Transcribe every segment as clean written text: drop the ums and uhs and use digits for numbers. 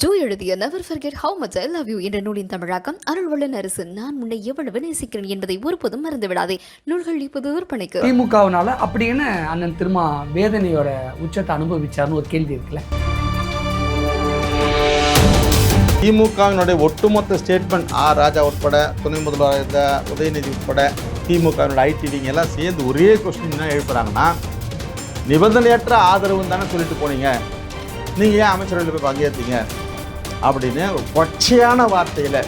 Joe எழுதிய never forget how much I love you என்ற நூலின் தமிழாக்கம் அருள்வள்ளன் அரசு நான் உன்னை எவ்வளவு நேசிக்கிறேன் என்பதை ஒருபோதும் மறந்து விடாதே. நூல்கள் இப்போது விற்பனைக்கு. திமுகவினால அப்படின்னு அண்ணன் திருமா வேதனையோட உச்சத்தை அனுபவிச்சார்னு ஒரு கேள்வி இருக்குல்ல. திமுகவினுடைய ஒட்டுமொத்த ஸ்டேட்மெண்ட் ராஜா உட்பட துணை முதல்வர் இருந்த உதயநிதி உட்பட திமுகவினுடைய ஐடிவிங்க எல்லாம் சேர்ந்து ஒரே கொஸ்டின் என்ன எழுப்புறாங்கன்னா, நிபந்தனையற்ற ஆதரவுன்னு தானே சொல்லிட்டு போனீங்க, நீங்கள் ஏன் அமைச்சரவையில் போய் பங்கேற்றீங்க அப்படின்னு கொச்சையான வார்த்தையில்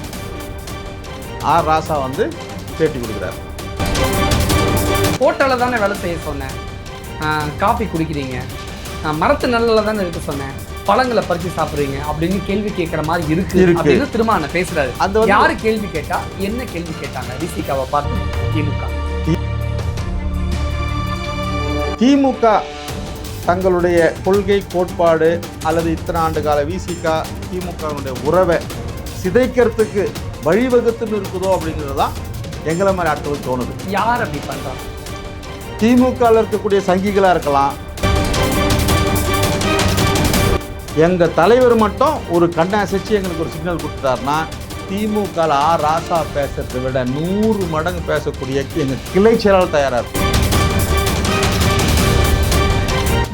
ராசா வந்து பேட்டி கொடுக்குறாரு. ஹோட்டலில் தானே வேலை செய்ய சொன்னேன், காஃபி குடிக்கிறீங்க, மரத்து நல்லில் தானே இருக்க சொன்னேன், பழங்களை பறித்து சாப்பிட்றீங்க அப்படின்னு கேள்வி கேட்குற மாதிரி இருக்கு அப்படின்னு திரும்ப நான் பேசுறாரு. அந்த யாரு கேள்வி கேட்டா, என்ன கேள்வி கேட்டாங்க விசிகாவை பார்த்து? திமுக தங்களுடைய கொள்கை கோட்பாடு அல்லது இத்தனை ஆண்டு கால விசிகா திமுகவினுடைய உறவை சிதைக்கிறதுக்கு வழிவகுத்துன்னு இருக்குதோ அப்படிங்கிறது தான் எங்களை மாதிரி ஆட்களுக்கு தோணுது. யார் அப்படி பண்றாங்க? திமுகவில் இருக்கக்கூடிய சங்கிகளாக இருக்கலாம். எங்கள் தலைவர் மட்டும் ஒரு கண்ணை அசைச்சு எங்களுக்கு ஒரு சிக்னல் கொடுத்துட்டாருன்னா, திமுக ராசா பேசுறதை விட 100 மடங்கு பேசக்கூடிய எங்கள் கிளை செயலாளர் தயாராக இருக்கும்.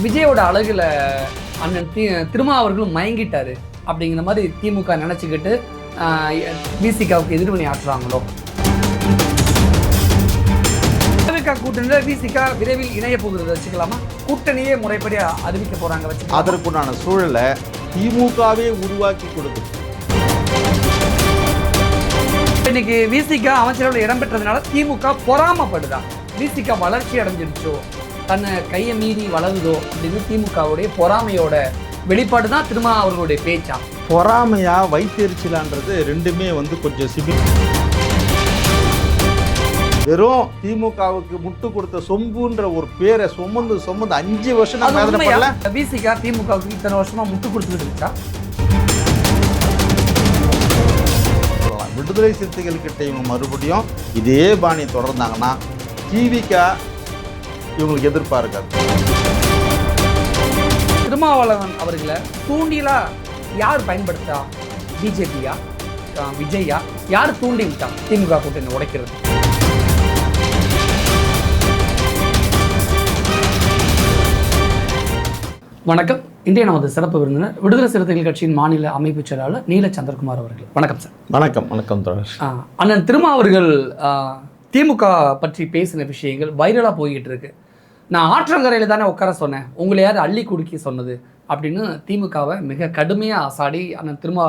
விஜயோட அழகுல அண்ணன் திருமா அவர்களும் மயங்கிட்டாரு அப்படிங்கிற மாதிரி திமுக நினைச்சுக்கிட்டு விசிகாவுக்கு எதிர்வினை ஆற்றுறாங்களோ? கூட்டணியில விசிகா விரைவில் இணைய போகிறது வச்சுக்கலாமா? கூட்டணியே முறைப்படி அறிவிக்க போறாங்க வச்சு அதற்குண்டான சூழலை திமுகவே உருவாக்கி கொடுக்கும். இன்னைக்கு விசிகா அமைச்சரவையில் இடம்பெற்றதுனால திமுக பொறாமப்படுதா? விசிகா வளர்ச்சி அடைஞ்சிருச்சோ, தன்னை கையை மீறி வளருதோ அப்படின்னு திமுகவுடைய பொறாமையோட வெளிப்பாடு தான் திருமா அவர்களுடைய பேச்சா? பொறாமையா வைத்தெரிச்சலான்றது ரெண்டுமே வந்து கொஞ்சம் வெறும் திமுகவுக்கு முட்டு கொடுத்த சொம்புன்ற ஒரு பேரை சுமந்து 5 வருஷம் விசிகா திமுகவுக்கு இத்தனை வருஷமா முட்டு கொடுத்துட்டு இருக்கா? விடுதலை சிறுத்தைகள் கிட்ட இவங்க மறுபடியும் இதே பாணி தொடர்ந்தாங்கன்னா டிவிகா இவங்களுக்கு எதிர்பார்க்காது. திருமாவளவன் அவர்களை தூண்டிலா யார் பயன்படுத்தா? பிஜேபியா, விஜயா, யார் தூண்டி விட்டா திமுக கூட்டணி உடைக்கிறது? வணக்கம். இன்றைய நமது சிறப்பு விருந்தினர் விடுதலை சிறுத்தைகள் கட்சியின் மாநில அமைப்பு செயலாளர் நீல சந்திரகுமார் அவர்கள். வணக்கம் சார். வணக்கம். வணக்கம் தொடர். அண்ணன் திருமா அவர்கள் திமுக பற்றி பேசின விஷயங்கள் வைரலாக போய்கிட்டு இருக்கு. நான் ஆற்றங்கரையில் தானே உட்கார சொன்னேன், உங்களை யார் அள்ளி குடுக்கி சொன்னது அப்படின்னு திமுகவை மிக கடுமையாக அசாடி அண்ணன் திருமா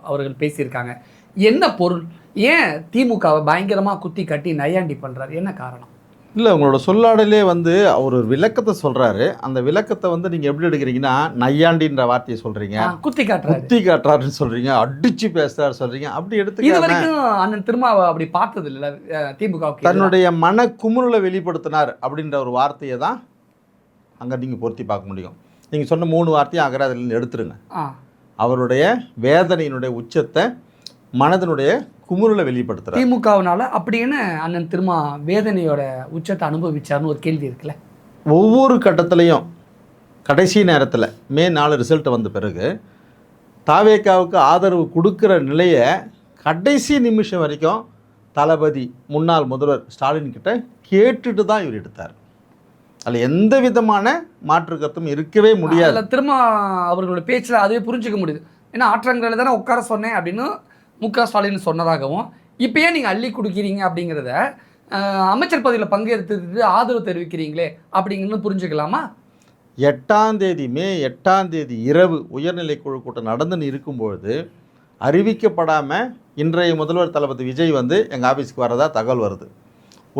அவர்கள் பேசியிருக்காங்க. என்ன பொருள்? ஏன் திமுகவை பயங்கரமாக குத்தி கட்டி நையாண்டி பண்ணுறாரு? என்ன காரணம்? இல்லை, உங்களோட சொல்லாடலே வந்து அவர் ஒரு விளக்கத்தை சொல்கிறாரு. அந்த விளக்கத்தை வந்து நீங்கள் எப்படி எடுக்கிறீங்கன்னா, நையாண்டின்ற வார்த்தையை சொல்கிறீங்க, குத்தி காட்டுறாருன்னு சொல்கிறீங்க, அடிச்சு பேசுறாரு சொல்கிறீங்க. அப்படி எடுத்து அண்ணன் திருமாவை அப்படி பார்த்தது இல்லை. திமுக தன்னுடைய மன குமுறலை வெளிப்படுத்தினார் அப்படின்ற ஒரு வார்த்தையை தான் அங்கே நீங்கள் பொருத்தி பார்க்க முடியும். நீங்கள் சொன்ன 3 வார்த்தையும் அகராதிலிருந்து எடுத்துருங்க. அவருடைய வேதனையினுடைய உச்சத்தை, மனதனுடைய குமுறலை வெளிப்படுத்துறார். திமுகவினால அப்படின்னு அண்ணன் திருமா வேதனையோட உச்சத்தை அனுபவிச்சார்னு ஒரு கேள்வி இருக்குல்ல. ஒவ்வொரு கட்டத்திலையும் கடைசி நேரத்தில் மே 4 ரிசல்ட் வந்த பிறகு தாவேகாவுக்கு ஆதரவு கொடுக்குற நிலையை கடைசி நிமிஷம் வரைக்கும் தளபதி முன்னாள் முதல்வர் ஸ்டாலின் கிட்ட கேட்டுட்டு தான் இவர் எடுத்தார். அதில் எந்த விதமான மாற்று கருத்தும் இருக்கவே முடியாது. திருமா அவர்களோட பேச்சில் அதுவே புரிஞ்சுக்க முடியுது. ஏன்னா ஆற்றங்கரையில் தானே உட்கார சொன்னேன் அப்படின்னு முக ஸ்டாலின் சொன்னதாகவும், இப்போ ஏன் நீங்கள் அள்ளி கொடுக்கிறீங்க அப்படிங்கிறத அமைச்சர் பதவியில் பங்கேற்று ஆதரவு தெரிவிக்கிறீங்களே அப்படிங்கிறது புரிஞ்சுக்கலாமா? 8ஆம் தேதி மே 8ஆம் தேதி இரவு உயர்நிலைக்குழு கூட்டம் நடந்துன்னு இருக்கும்பொழுது அறிவிக்கப்படாமல் இன்றைய முதல்வர் தளபதி விஜய் வந்து எங்கள் ஆஃபீஸுக்கு வரதா தகவல் வருது.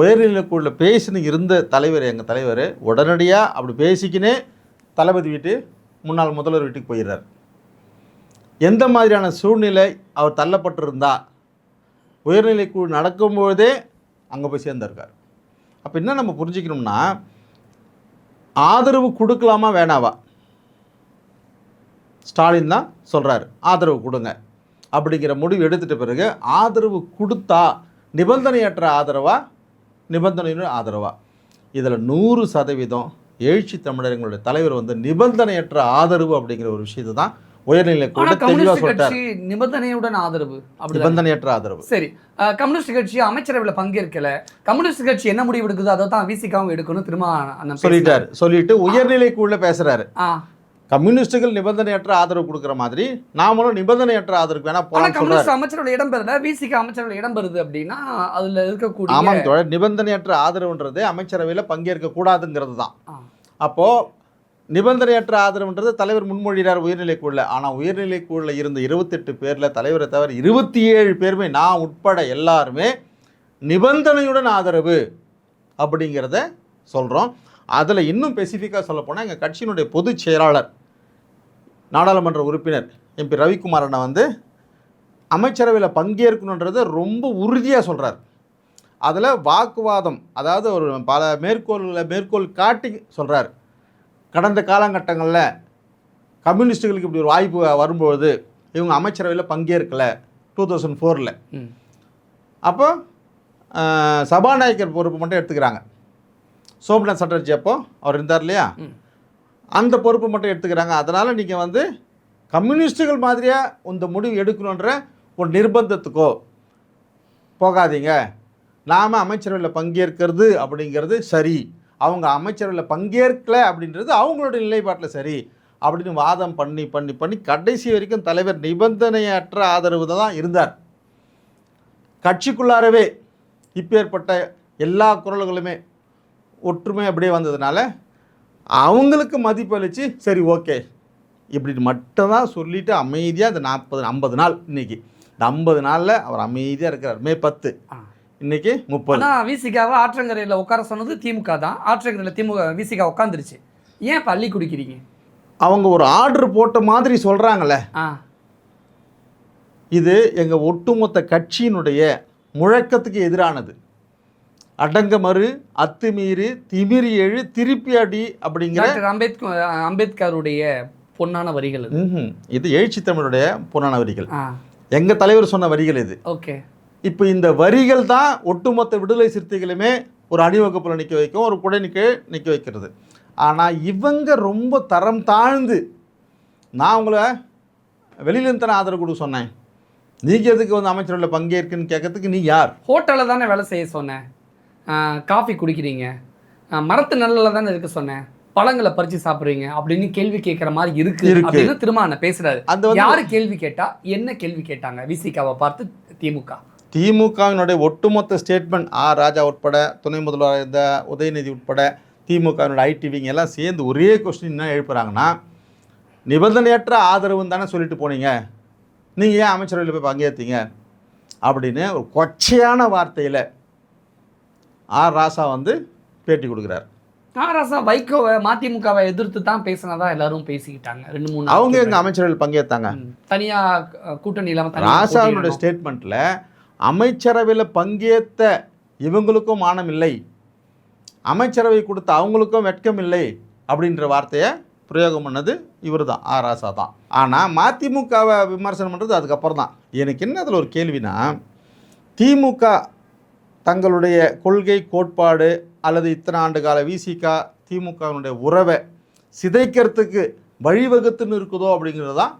உயர்நிலைக்குழுவில் பேசின்னு இருந்த தலைவர், எங்கள் தலைவர் உடனடியாக அப்படி பேசிக்கினே தளபதி முன்னாள் முதல்வர் வீட்டுக்கு போயிடுறார். எந்த மாதிரியான சூழ்நிலை அவர் தள்ளப்பட்டிருந்தா உயர்நிலைக்குழு நடக்கும்போதே அங்கே போய் சேர்ந்திருக்கார். அப்போ என்ன நம்ம புரிஞ்சுக்கணும்னா, ஆதரவு கொடுக்கலாமா வேணாவா? ஸ்டாலின் தான் சொல்கிறார் ஆதரவு கொடுங்க அப்படிங்கிற முடிவு எடுத்துகிட்ட பிறகு ஆதரவு கொடுத்தா நிபந்தனையற்ற ஆதரவா, நிபந்தனையுடன் ஆதரவா? இதில் 100% எழுச்சி தமிழர்களுடைய தலைவர் வந்து நிபந்தனையற்ற ஆதரவு அப்படிங்கிற ஒரு விஷயத்தை தான் உயர்நிலைக்குழு தெளிவாக கம்யூனிஸ்ட் சொல்லிட்டார். கட்சி நிபந்தனையுடன் ஆதரவு அப்படி நிபந்தனையற்ற ஆதரவு. சரி, கம்யூனிஸ்ட் கட்சி அமைச்சரவையில் பங்கேற்கல, கம்யூனிஸ்ட் கட்சி என்ன முடிவு எடுக்குதோ அதை தான் விசிகாவும் எடுக்கணும் திரும்ப அண்ணன் சொல்லிட்டாரு. சொல்லிட்டு உயர்நிலைக்குழுல பேசுறாரு. ஆ, கம்யூனிஸ்டுகள் நிபந்தனையற்ற ஆதரவு கொடுக்குற மாதிரி நாமளும் நிபந்தனையற்ற ஆதரவு வேணா ஆனா போலாம் கம்யூனிஸ்ட் சொல்றாரு. அமைச்சரவையில் இடம் பெறல, விசிகா அமைச்சரவையில் இடம் பெறுது அப்படின்னா அதுல இருக்கக்கூடிய ஆமாம் தோழர், நிபந்தனையற்ற ஆதரவுன்றது அமைச்சரவையில் பங்கேற்க கூடாதுங்கிறது தான். ஆ. அப்போ நிபந்தனையற்ற ஆதரவுன்றது தலைவர் முன்மொழிகிறார் உயர்நிலைக்குழுல. ஆனால் உயர்நிலைக்குழுல இருந்த 28 பேரில் தலைவரை தவிர 27 பேருமே, நான் உட்பட எல்லாருமே நிபந்தனையுடன் ஆதரவு அப்படிங்கிறத சொல்கிறோம். அதில் இன்னும் ஸ்பெசிஃபிக்காக சொல்லப்போனால் எங்கள் கட்சியினுடைய பொதுச் செயலாளர் நாடாளுமன்ற உறுப்பினர் எம்பி ரவிக்குமார் அண்ணா வந்து அமைச்சரவையில் பங்கேற்கணுன்றதை ரொம்ப உறுதியாக சொல்கிறார். அதில் வாக்குவாதம், அதாவது ஒரு பல மேற்கோள் காட்டி சொல்கிறார். கடந்த காலகட்டங்களில் கம்யூனிஸ்டுகளுக்கு இப்படி ஒரு வாய்ப்பு வரும்பொழுது இவங்க அமைச்சரவையில் பங்கேற்கலை 2004. அப்போ சபாநாயகர் பொறுப்பு மட்டும் எடுத்துக்கிறாங்க. சோம்நாத் சட்டர்ஜி அப்போ அவர் இருந்தார் இல்லையா, அந்த பொறுப்பு மட்டும் எடுத்துக்கிறாங்க. அதனால் நீங்கள் வந்து கம்யூனிஸ்டுகள் மாதிரியாக இந்த முடிவு எடுக்கணுன்ற ஒரு நிர்பந்தத்துக்கோ போகாதீங்க. நாம் அமைச்சரவையில் பங்கேற்கிறது அப்படிங்கிறது சரி, அவங்க அமைச்சரவையில் பங்கேற்கலை அப்படின்றது அவங்களோட நிலைப்பாட்டில் சரி அப்படின்னு வாதம் பண்ணி பண்ணி பண்ணி கடைசி வரைக்கும் தலைவர் நிபந்தனையற்ற ஆதரவு தான் இருந்தார். கட்சிக்குள்ளாரவே இப்பேற்பட்ட எல்லா குரல்களுமே ஒற்றுமை அப்படியே வந்ததுனால அவங்களுக்கு மதிப்பளித்து சரி ஓகே இப்படின்னு மட்டும்தான் சொல்லிவிட்டு அமைதியாக அந்த 40-50 நாள் இன்றைக்கி இந்த 50 நாளில் அவர் அமைதியாக இருக்கிறார். மே 10 இன்னைக்கு 30. விசிகாவை ஆற்றங்கரையில் உட்கார சொன்னது திமுக தான். ஆற்றங்கரையில் விசிகா உட்காந்துருச்சு. ஏன் பள்ளி குடிக்கிறீங்க? அவங்க ஒரு ஆர்டர் போட்ட மாதிரி சொல்கிறாங்களே, இது எங்கள் ஒட்டுமொத்த கட்சியினுடைய முழக்கத்துக்கு எதிரானது. அடங்க மறு, அத்துமீறு, திமிரி எழு, திருப்பி அடி அப்படிங்கிற அம்பேத்கருடைய பொன்னான வரிகள். இது எழுச்சி தமிழுடைய பொன்னான வரிகள், எங்கள் தலைவர் சொன்ன வரிகள் இது. ஓகே, இப்போ இந்த வரிகள் தான் ஒட்டுமொத்த விடுதலை சிறுத்தைகளுமே ஒரு அணிவகுப்பில் நிற்க வைக்கும், ஒரு குடை நிற்க வைக்கிறது. ஆனால் இவங்க ரொம்ப தரம் தாழ்ந்து, நான் உங்களை வெளியிலேருந்து தானே ஆதரவு கொடுக்க சொன்னேன், நீங்கள் எதுக்கு வந்து அமைச்சரவையில் பங்கேற்குன்னு கேட்கறதுக்கு நீ யார்? ஹோட்டலில் தானே வேலை செய்ய சொன்னேன், காஃபி குடிக்கிறீங்க, மரத்து நல்லல தானே இருக்க சொன்னேன், பழங்களை பறித்து சாப்பிட்றீங்க அப்படின்னு கேள்வி கேட்குற மாதிரி இருக்கு அப்படின்னு திரும்ப பேசுறாரு. அந்த யாரு கேள்வி கேட்டா, என்ன கேள்வி கேட்டாங்க விசிகாவை பார்த்து? திமுகவினுடைய ஒட்டுமொத்த ஸ்டேட்மெண்ட், ஆர் ராஜா உட்பட, துணை முதல்வர் இந்த உதயநிதி உட்பட, திமுகவினுடைய ஐடிவிங்க எல்லாம் சேர்ந்து ஒரே கொஸ்டின் என்ன எழுப்புறாங்கன்னா, நிபந்தனையற்ற ஆதரவுன்னு தானே சொல்லிட்டு போனீங்க, நீங்கள் ஏன் அமைச்சரவையில் போய் பங்கேற்றீங்க அப்படின்னு ஒரு கொச்சையான வார்த்தையில் ஆர் ராசா வந்து பேட்டி கொடுக்குறாரு. ஆர் ராசா வைகோவை மதிமுகவை எதிர்த்து தான் பேசினதா எல்லாரும் பேசிக்கிட்டாங்க. 2-3 அவங்க எங்கள் அமைச்சரவையில் பங்கேற்றாங்க, தனியாக கூட்டணி இல்லாமல். ராசாவினுடைய ஸ்டேட்மெண்ட்டில் அமைச்சரவையில் பங்கேற்ற இவங்களுக்கும் மானம் இல்லை, அமைச்சரவை கொடுத்த அவங்களுக்கும் வெட்கம் இல்லை அப்படின்ற வார்த்தையை பிரயோகம் பண்ணது இவர் தான், ஆர் ராசா தான். ஆனால் மதிமுகவை விமர்சனம் பண்ணுறது அதுக்கப்புறம் தான். எனக்கு என்ன அதில் ஒரு கேள்வினா, திமுக தங்களுடைய கொள்கை கோட்பாடு அல்லது இத்தனை ஆண்டு கால விசிகா திமுகவினுடைய உறவை சிதைக்கிறதுக்கு வழிவகுத்துன்னு இருக்குதோ அப்படிங்கிறது தான்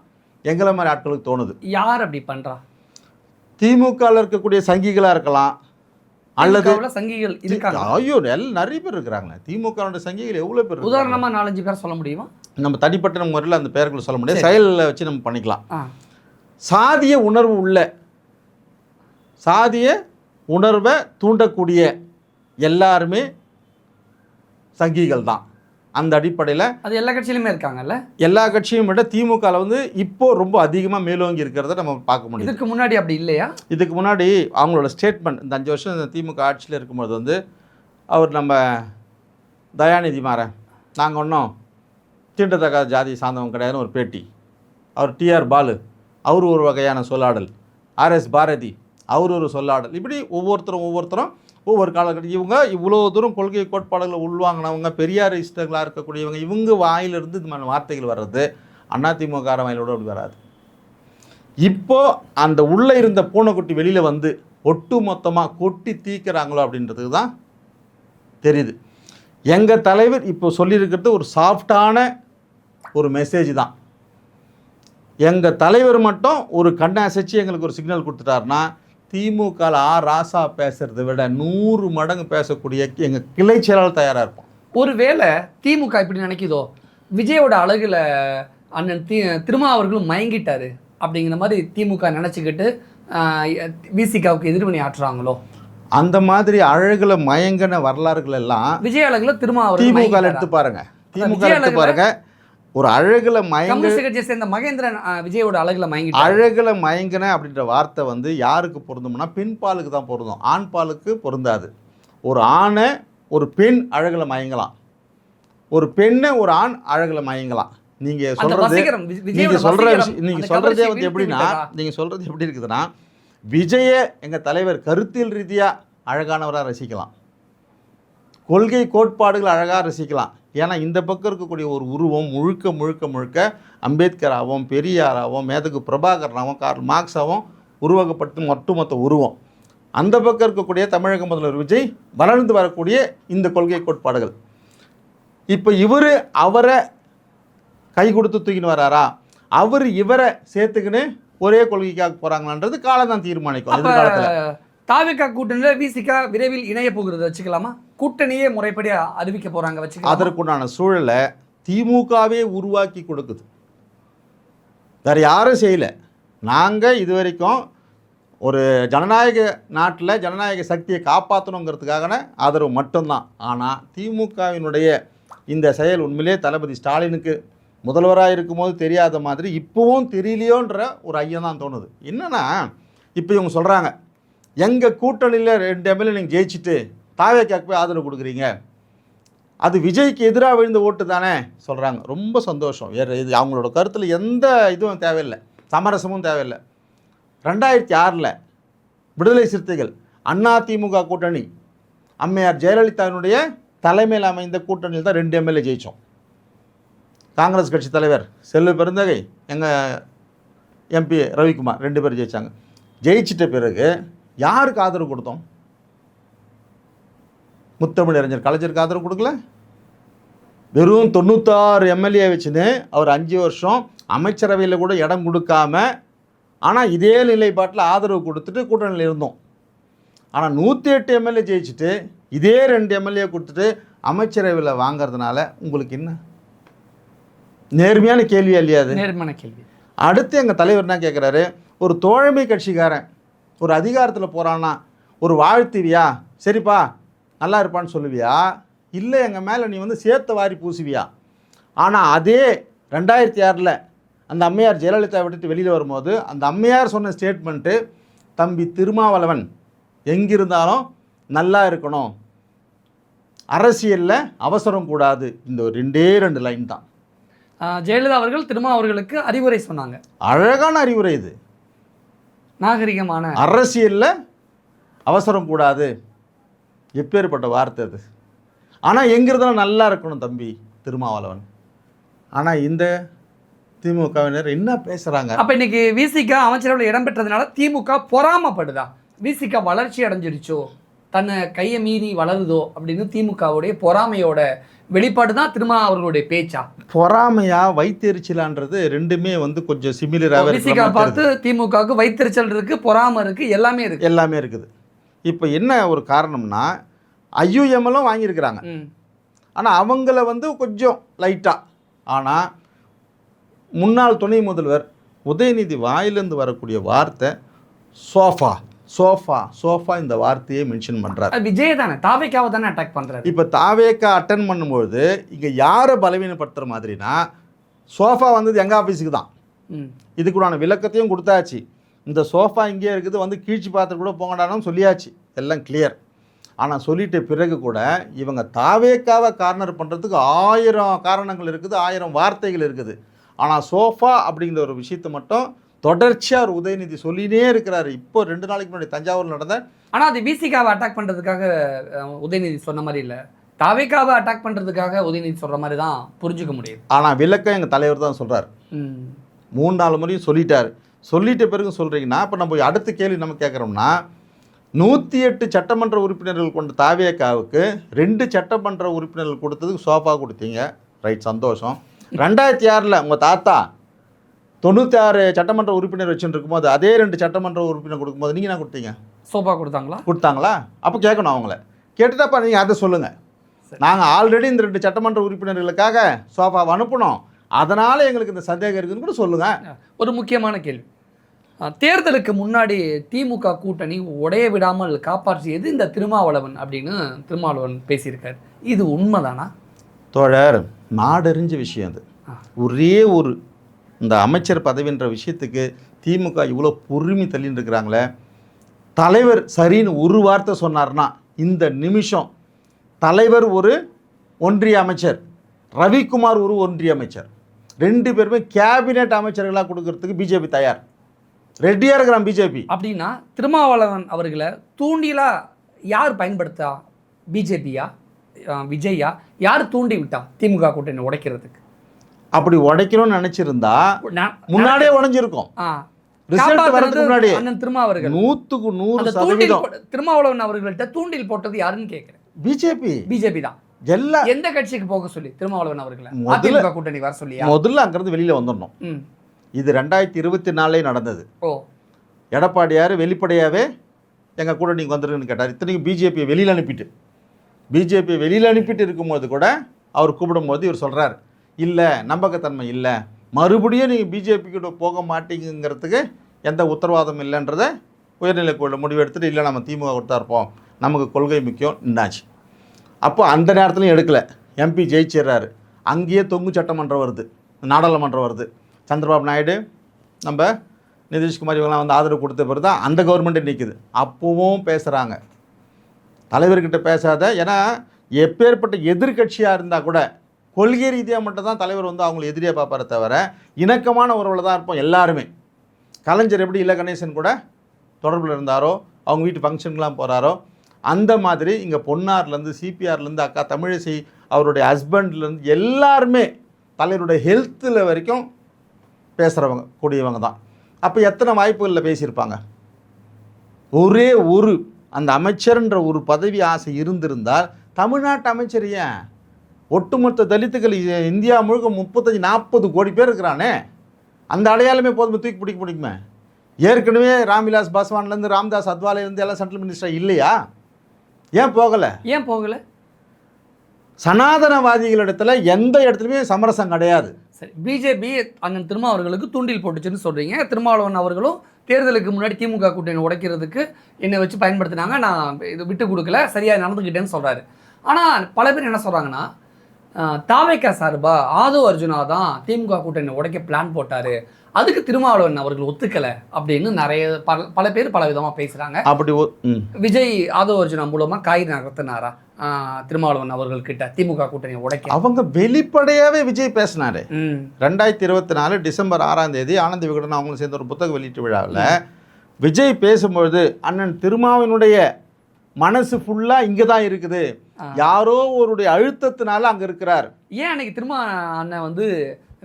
எங்களை மாதிரி ஆட்களுக்கு தோணுது. யார் அப்படி பண்ணுறா? திமுகவில் இருக்கக்கூடிய சங்கிகளாக இருக்கலாம், அல்லது சங்கிகள் இருக்காங்க. ஐயோ நிறைய பேர் இருக்கிறாங்க. திமுகவுடைய சங்கிகள் எவ்வளோ பேர்? உதாரணமாக 4-5 பேர் சொல்ல முடியுமா? நம்ம தனிப்பட்ட முறையில் அந்த பேர்களை சொல்ல முடியாது, செயலில் வச்சு நம்ம பண்ணிக்கலாம். சாதிய உணர்வு உள்ள, சாதிய உணர்வை தூண்டக்கூடிய எல்லாருமே சங்கிகள் தான். அந்த அடிப்படையில் அது எல்லா கட்சியிலுமே இருக்காங்கல்ல. எல்லா கட்சியும் விட திமுகவில் வந்து இப்போ ரொம்ப அதிகமாக மேலோங்கி இருக்கிறத நம்ம பார்க்க முடியும். இதுக்கு முன்னாடி அப்படி இல்லையா? இதுக்கு முன்னாடி அவங்களோட ஸ்டேட்மெண்ட், இந்த 5 வருஷம் இந்த திமுக ஆட்சியில் இருக்கும்போது வந்து அவர் நம்ம தயாநிதி மாறன், நாங்கள் ஒன்றும் தீண்டத்தக்க ஜாதி சார்ந்தவங்க கிடையாதுன்னு ஒரு பேட்டி. அவர் டிஆர் பாலு, அவர் ஒரு வகையான சொல்லாடல். ஆர்எஸ் பாரதி, அவர் ஒரு சொல்லாடல். இப்படி ஒவ்வொருத்தரும் ஒவ்வொரு காலகட்டம் இவங்க இவ்வளோ தூரம் கொள்கை கோட்பாடுகளை உள்வாங்கினவங்க, பெரியாரிஸ்டர்களாக இருக்கக்கூடியவங்க, இவங்க வாயிலிருந்து இந்த மாதிரி வார்த்தைகள் வர்றது அதிமுக வாயிலோடு அப்படி வராது. இப்போது அந்த உள்ளே இருந்த பூனைக்குட்டி வெளியில் வந்து ஒட்டு மொத்தமாக கொட்டி தீக்கிறாங்களோ அப்படின்றதுக்கு தான் தெரியுது. எங்கள் தலைவர் இப்போ சொல்லியிருக்கிறது ஒரு சாஃப்டான ஒரு மெசேஜ் தான். எங்கள் தலைவர் மட்டும் ஒரு கண்ணை அசைச்சு எங்களுக்கு ஒரு சிக்னல் கொடுத்துட்டாருன்னா திமுக ராசா பேசுகிறத விட 100 மடங்கு பேசக்கூடிய எங்கள் கிளை செயலாளர் தயாராக இருப்போம். ஒருவேளை திமுக இப்படி நினைக்குதோ, விஜயோட அழகுல அண்ணன் திருமாவர்களும் மயங்கிட்டாரு அப்படிங்கிற மாதிரி திமுக நினச்சிக்கிட்டு விசிகாவுக்கு எதிர்வினை ஆற்றுறாங்களோ? அந்த மாதிரி அழகுல மயங்கின வரலாறுகள் எல்லாம் விஜய் அழகுல திருமாவர்கள் திமுக எடுத்து பாருங்க. திமுக எடுத்து பாருங்க. ஒரு அழகுல கம்யூனிஸ்ட் கட்சியை சேர்ந்த மகேந்திரன் விஜயோட அழகுல மயங்கி அழகுல மயங்கின அப்படின்ற வார்த்தை வந்து யாருக்கு பொருந்தும்னா பெண் பாலுக்கு தான் பொருந்தும், ஆண் பாலுக்கு பொருந்தாது. ஒரு ஆணை ஒரு பெண் அழகுல மயங்கலாம், ஒரு பெண்ணை ஒரு ஆண் அழகுல மயங்கலாம். நீங்க சொல்றதே வந்து எப்படின்னா, நீங்க சொல்றது எப்படி இருக்குதுன்னா, விஜய எங்க தலைவர் கருத்தியல் ரீதியா அழகானவராக ரசிக்கலாம், கொள்கை கோட்பாடுகள் அழகாக ரசிக்கலாம். ஏன்னா இந்த பக்கம் இருக்கக்கூடிய ஒரு உருவம் முழுக்க முழுக்க முழுக்க அம்பேத்கராகவும் பெரியாராகவும் மேதகு பிரபாகரனாகவும் கார்ல் மார்க்ஸாகவும் உருவாக்கப்பட்டு ஒட்டுமொத்த உருவம். அந்த பக்கம் இருக்கக்கூடிய தமிழக முதல்வர் விஜய் வளர்ந்து வரக்கூடிய இந்த கொள்கை கோட்பாடுகள். இப்போ இவர் அவரை கை கொடுத்து தூக்கின்னு வராரா, அவர் இவரை சேர்த்துக்கின்னு ஒரே கொள்கைக்காக போகிறாங்களான்றது காலம் தான் தீர்மானிக்கும். எதிர்காலத்தில் தாவேகா கூட்டணியில் விசிகா விரைவில் இணைய போகிறது வச்சுக்கலாமா? கூட்டணியே முறைப்படி அறிவிக்க போகிறாங்க வச்சுக்கலாம். அதற்குண்டான சூழலை திமுகவே உருவாக்கி கொடுக்குது, வேறு யாரும் செய்யலை. நாங்கள் இது வரைக்கும் ஒரு ஜனநாயக நாட்டில் ஜனநாயக சக்தியை காப்பாற்றணுங்கிறதுக்காக ஆதரவு மட்டும்தான். ஆனால் திமுகவினுடைய இந்த செயல் உண்மையிலே தளபதி ஸ்டாலினுக்கு முதல்வராக இருக்கும்போது தெரியாத மாதிரி இப்போவும் தெரியலையோன்ற ஒரு ஐயம் தான் தோணுது. என்னென்னா, இப்போ இவங்க சொல்கிறாங்க எங்கள் கூட்டணியில் 2 எம்எல்ஏ நீங்கள் ஜெயிச்சுட்டு தாவேக்காக்கு போய் ஆதரவு கொடுக்குறீங்க, அது விஜய்க்கு எதிராக விழுந்த ஓட்டு தானே சொல்கிறாங்க. ரொம்ப சந்தோஷம். வேறு இது அவங்களோட கருத்தில் எந்த இதுவும் தேவையில்லை, சமரசமும் தேவையில்லை. 2006 விடுதலை சிறுத்தைகள் அதிமுக கூட்டணி அம்மையார் ஜெயலலிதாவினுடைய தலைமையில் அமைந்த கூட்டணியில் தான் 2 எம்எல்ஏ ஜெயித்தோம். காங்கிரஸ் கட்சி தலைவர் செல்வ பெருந்தகை, எங்கள் எம்பி ரவிக்குமார் 2 பேர் ஜெயித்தாங்க. ஜெயிச்சிட்ட பிறகு யாருக்கு ஆதரவு கொடுத்தோம்? முத்தமிழறிஞர் கலைஞருக்கு ஆதரவு கொடுக்கல. வெறும் 96 எம்எல்ஏ வச்சுன்னு அவர் 5 வருஷம் அமைச்சரவையில் கூட இடம் கொடுக்காம, ஆனால் இதே நிலைப்பாட்டில் ஆதரவு கொடுத்துட்டு கூட்டணியில் இருந்தோம். ஆனால் 108 எம்எல்ஏ ஜெயிச்சுட்டு இதே 2 எம்எல்ஏ கொடுத்துட்டு அமைச்சரவையில் வாங்கிறதுனால உங்களுக்கு என்ன? நேர்மையான கேள்வி இல்லையாது? நேர்மையான கேள்வி. அடுத்து எங்கள் தலைவர் என்ன கேட்குறாரு, ஒரு தோழமை கட்சிக்காரன் ஒரு அதிகாரத்தில் போகிறான்னா ஒரு வாழ்த்துவியா, சரிப்பா நல்லா இருப்பான்னு சொல்லுவியா, இல்லை எங்கள் மேலே நீ வந்து சேர்த்த வாரி பூசுவியா? ஆனால் அதே 2006 அந்த அம்மையார் ஜெயலலிதா விட்டுட்டு வெளியில் வரும்போது அந்த அம்மையார் சொன்ன ஸ்டேட்மெண்ட்டு, தம்பி திருமாவளவன் எங்கிருந்தாலும் நல்லா இருக்கணும், அரசியலில் அவசரம் கூடாது, இந்த 2 லைன் தான். ஜெயலலிதா அவர்கள் திருமா அவர்களுக்கு அறிவுரை சொன்னாங்க. அழகான அறிவுரை இது, நாகரிகமான. அரசியலில் அவசரம் கூடாது, எப்பேற்பட்ட வார்த்தை அது. ஆனால் எங்கிருந்தாலும் நல்லா இருக்கணும் தம்பி திருமாவளவன். ஆனால் இந்த திமுகவினர் என்ன பேசுகிறாங்க? அப்போ இன்னைக்கு விசிகா அமைச்சரவையில் இடம் பெற்றதுனால திமுக பொறாமப்படுதா? விசிகா வளர்ச்சி அடைஞ்சிருச்சோ, தன்னை கையை மீறி வளருதோ அப்படின்னு திமுகவுடைய பொறாமையோட வெளிப்பாடு தான் திருமா அவர்களுடைய பேச்சா? பொறாமையா வைத்தெரிச்சலான்றது ரெண்டுமே வந்து கொஞ்சம் சிமிலராகவே விசிகா பார்த்து திமுகவுக்கு வைத்தெரிச்சல் இருக்குது, பொறாமை இருக்குது, எல்லாமே இருக்குது. இப்போ என்ன ஒரு காரணம்னா, ஐயுஎம்எல்லும் வாங்கியிருக்கிறாங்க, ஆனால் அவங்கள வந்து கொஞ்சம் லைட்டாக. ஆனால் முன்னாள் துணை முதல்வர் உதயநிதி வாயிலிருந்து வரக்கூடிய வார்த்தை சோஃபா சோஃபா சோஃபா, இந்த வார்த்தையை மென்ஷன் பண்ணுறாரு. விஜய் தானே, தாவேக்காவை தானே அட்டாக் பண்ணுறாரு. இப்போ தாவேக்கா அட்டன் பண்ணும்போது இங்கே யாரை பலவீனப்படுத்துகிற மாதிரினா, சோஃபா வந்தது எங்கள் ஆஃபீஸுக்கு தான், இதுக்குடான விளக்கத்தையும் கொடுத்தாச்சு. இந்த சோஃபா இங்கே இருக்குது, வந்து கீழ்ச்சி பார்த்துட்டு கூட போங்கடான்னு சொல்லியாச்சு, எல்லாம் கிளியர். ஆனால் சொல்லிட்ட பிறகு கூட இவங்க தாவேக்காவை கார்னர் பண்ணுறதுக்கு 1000 காரணங்கள் இருக்குது, 1000 வார்த்தைகள் இருக்குது. ஆனால் சோஃபா அப்படிங்கிற ஒரு விஷயத்தை மட்டும் தொடர்ச்சியாக ஒரு உதயநிதி சொல்லினே இருக்கிறாரு. இப்போ 2 நாளைக்கு முன்னாடி தஞ்சாவூரில் நடந்த, ஆனால் அது விசிகாவை அட்டாக் பண்ணுறதுக்காக உதயநிதி சொன்ன மாதிரி இல்லை, தாவேக்காவை அட்டாக் பண்ணுறதுக்காக உதயநிதி சொல்கிற மாதிரி தான் புரிஞ்சுக்க முடியுது. ஆனால் விளக்கம் எங்கள் தலைவர் தான் சொல்கிறார். 3-4 முறையும் சொல்லிட்டார். சொல்லிட்ட பிறகு சொல்கிறீங்கன்னா, இப்போ நம்ம அடுத்த கேள்வி நம்ம கேட்குறோம்னா, 108 சட்டமன்ற உறுப்பினர்கள் கொண்ட தாவேக்காவுக்கு 2 சட்டமன்ற உறுப்பினர்கள் கொடுத்ததுக்கு சோஃபா கொடுத்தீங்க, ரைட், சந்தோஷம். 2006 உங்கள் தாத்தா 96 சட்டமன்ற உறுப்பினர் வச்சுட்டு இருக்கும்போது அதே 2 சட்டமன்ற உறுப்பினர் கொடுக்கும்போது நீங்கள் என்ன கொடுத்தீங்க? சோஃபா கொடுத்தாங்களா? கொடுத்தாங்களா? அப்போ கேட்கணும் அவங்கள. கேட்டுட்டாப்பா நீங்கள் அதை சொல்லுங்கள். நாங்கள் ஆல்ரெடி இந்த 2 சட்டமன்ற உறுப்பினர்களுக்காக சோஃபாவை அனுப்பினோம், அதனால் எங்களுக்கு இந்த சந்தேகம் இருக்குதுன்னு கூட சொல்லுங்கள். ஒரு முக்கியமான கேள்வி, தேர்தலுக்கு முன்னாடி திமுக கூட்டணி உடைய விடாமல் காப்பாற்றியது இந்த திருமாவளவன் அப்படின்னு திருமாவளவன் பேசியிருக்காரு. இது உண்மைதானா? தோழர், நாடறிஞ்ச விஷயம் அது. ஒரே ஒரு இந்த அமைச்சர் பதவின்ற விஷயத்துக்கு திமுக இவ்வளோ பொறுமை தள்ளின்னு இருக்கிறாங்களே. தலைவர் சரின்னு ஒரு வார்த்தை சொன்னார்னா இந்த நிமிஷம் தலைவர் ஒரு ஒன்றிய அமைச்சர், ரவிக்குமார் ஒரு ஒன்றிய அமைச்சர், 2 பேருமே கேபினெட் அமைச்சர்களாக கொடுக்கறதுக்கு பிஜேபி தயார், ரெடியாக இருக்கிறான் பிஜேபி. அப்படின்னா திருமாவளவன் அவர்களை தூண்டிலா யார் பயன்படுத்தா? பிஜேபியா, விஜயா? யார் தூண்டி விட்டா திமுக கூட்டணி உடைக்கிறதுக்கு? அப்படி உடைக்கணும்னு நினைச்சிருந்தா முன்னாடியே உடைஞ்சிருக்கும். ரிசல்ட் வரதுக்கு முன்னாடி அண்ணன் திருமாவர்கள் 100க்கு 100% திருமாவளவன் அவர்கள்ட்ட தூண்டில் போட்டது யாருன்னு கேட்கிறேன். பிஜேபி தான். எல்லா எந்த கட்சிக்கு போக சொல்லி திருமாவளவன் அவர்களை அதிமுக கூட்டணி வர சொல்லி முதல்ல அங்கிருந்து வெளியில வந்துடணும். இது 2024 நடந்தது. எடப்பாடியார் வெளிப்படையாவே எங்க கூட்டணிக்கு வந்துருன்னு கேட்டார். இத்தனைக்கும் பிஜேபியை வெளியில் அனுப்பிட்டு இருக்கும்போது கூட அவர் கூப்பிடும்போது இவர் சொல்கிறார், இல்லை நம்பகத்தன்மை இல்லை, மறுபடியும் நீங்கள் பிஜேபி கூட போக மாட்டீங்கிறதுக்கு எந்த உத்தரவாதம் இல்லைன்றதை உயர்நிலைக்குள்ள முடிவு எடுத்துகிட்டு, இல்லை நம்ம திமுக கொடுத்தா இருப்போம், நமக்கு கொள்கை முக்கியம் என்னாச்சு. அப்போ அந்த நேரத்துலையும் எடுக்கலை. எம்பி ஜெயிச்சிடுறாரு. அங்கேயே தொங்கு சட்டமன்றம் வருது, நாடாளுமன்றம் வருது. சந்திரபாபு நாயுடு நம்ம நிதிஷ்குமார் இவங்களாம் வந்து ஆதரவு கொடுத்த பிறகு தான் அந்த கவர்மெண்ட்டே நிற்குது. அப்பவும் பேசுகிறாங்க, தலைவர்கிட்ட பேசாத. ஏன்னா எப்பேற்பட்ட எதிர்கட்சியாக இருந்தால் கூட கொள்கை ரீதியாக மட்டும் தான் தலைவர் வந்து அவங்களை எதிரியாக பார்ப்பார தவிர இணக்கமான உறவில் தான் இருப்போம் எல்லாருமே. கலைஞர் எப்படி இல்லை கணேசன் கூட தொடர்பில் இருந்தாரோ, அவங்க வீட்டு ஃபங்க்ஷனுக்கெலாம் போகிறாரோ, அந்த மாதிரி இங்கே பொன்னார்லேருந்து சிபிஆர்லேருந்து அக்கா தமிழிசை அவருடைய ஹஸ்பண்ட்லேருந்து எல்லாருமே தலைவருடைய ஹெல்த்தில் வரைக்கும் பேசுகிறவங்க கூடியவங்க தான். அப்போ எத்தனை வாய்ப்புகளில் பேசியிருப்பாங்க? ஒரே ஒரு அந்த அமைச்சர்ன்ற ஒரு பதவி ஆசை இருந்திருந்தால் தமிழ்நாட்டு அமைச்சர் ஏன் ஒட்டுமொத்த தலித்துக்கள் இந்தியா முழுக்க 35-40 கோடி பேர் இருக்கிறானே, அந்த அடையாளமே போதுமே தூக்கி பிடிக்க முடியுமே. ஏற்கனவே ராம்விலாஸ் பாஸ்வான்லேருந்து ராம்தாஸ் அத்வாலேருந்து எல்லாம் சென்ட்ரல் மினிஸ்டர் இல்லையா? ஏன் போகலை? சனாதனவாதிகளிடத்துல எந்த இடத்துலையுமே சமரசம் கிடையாது. சரி, பிஜேபி அண்ணன் திருமா அவர்களுக்கு தூண்டில் போட்டுச்சுன்னு சொல்கிறீங்க. திருமாவளவன் அவர்களும் தேர்தலுக்கு முன்னாடி திமுக கூட்டணி உடைக்கிறதுக்கு என்னை வச்சு பயன்படுத்தினாங்க, நான் இது விட்டு கொடுக்கல, சரியாக நடந்துக்கிட்டேன்னு சொல்கிறாரு. ஆனால் பல பேர் என்ன சொல்கிறாங்கன்னா, தாவேக்கா சார்பா ஆதோ அர்ஜுனா தான் திமுக கூட்டணி உடைக்க பிளான் போட்டார், அதுக்கு திருமாவளவன் அவர்கள் ஒத்துக்கலை அப்படின்னு நிறைய பல பேர் பல விதமாக பேசுகிறாங்க. அப்படி விஜய் ஆதோ அர்ஜுனா மூலமாக காய் நகர்த்தினாரா திருமாவளவன் அவர்கள்கிட்ட திமுக கூட்டணியை உடைக்க? அவங்க வெளிப்படையாகவே விஜய் பேசினாரு. 2024 டிசம்பர் 6ஆம் தேதி ஆனந்த விகடன் அவங்களும் சேர்ந்த ஒரு புத்தக வெளியீட்டு விழாவில் விஜய் பேசும்பொழுது, அண்ணன் திருமாவினுடைய மனசு ஃபுல்லாக இங்கே தான் இருக்குது, யாரோ ஒருடைய அழுத்தத்தினால அங்கே இருக்கிறார். ஏன் அன்னைக்கு திருமா அண்ணன் வந்து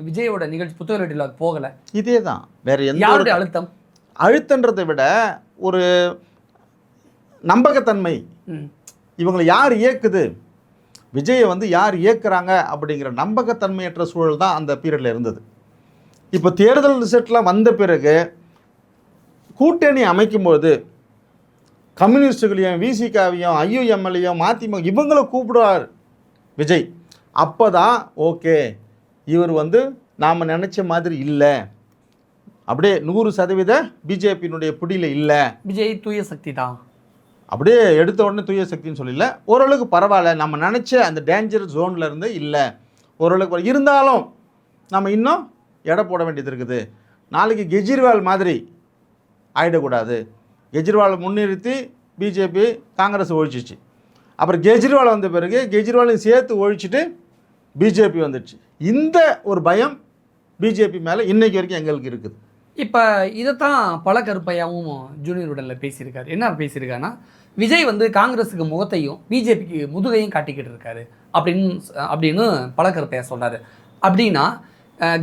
விஜயோட நிகழ்ச்சி புத்தக வெளியீட்டில் போகலை? இதே தான், வேற எந்த அழுத்தன்றதை விட ஒரு நம்பகத்தன்மை. இவங்களை யார் இயக்குது, விஜயை வந்து யார் இயக்குறாங்க அப்படிங்கிற நம்பகத்தன்மையற்ற சூழல் தான் அந்த பீரியடில் இருந்தது. இப்போ தேர்தல் ரிசல்ட்லாம் வந்த பிறகு கூட்டணி அமைக்கும்போது கம்யூனிஸ்டுகளையும் விசிகாவையும் ஐயுஎம்எல்ஏயும் மதிமுக இவங்களை கூப்பிடுவார் விஜய். அப்போ தான் ஓகே, இவர் வந்து நாம் நினச்ச மாதிரி இல்லை, அப்படியே 100% பிஜேபியினுடைய பிடியில் இல்லை, விஜய் தூய சக்தி தான், அப்படியே எடுத்த உடனே தூய சக்தின்னு சொல்லல, ஓரளவுக்கு பரவாயில்ல, நம்ம நினச்ச அந்த டேஞ்சர் ஜோனில் இருந்து இல்லை, ஓரளவுக்கு இருந்தாலும் நம்ம இன்னும் எடை போட வேண்டியது இருக்குது. நாளைக்கு கெஜ்ரிவால் மாதிரி ஆகிடக்கூடாது. கெஜ்ரிவாலை முன்னிறுத்தி பிஜேபி காங்கிரஸ் ஒழிச்சிச்சு. அப்புறம் கெஜ்ரிவால் வந்த பிறகு கெஜ்ரிவாலையும் சேர்த்து ஒழிச்சிட்டு பிஜேபி வந்துடுச்சு. இந்த ஒரு பயம் பிஜேபி மேலே இன்னைக்கு வரைக்கும் எங்களுக்கு இருக்குது. இப்போ இதைத்தான் பல கருப்பையாவும் ஜூனியர் உடனில் பேசியிருக்காரு. என்ன பேசியிருக்காருன்னா, விஜய் வந்து காங்கிரஸுக்கு முகத்தையும் பிஜேபிக்கு முதுகையும் காட்டிக்கிட்டு இருக்காரு அப்படின்னு பல கருப்பையா சொல்கிறாரு. அப்படின்னா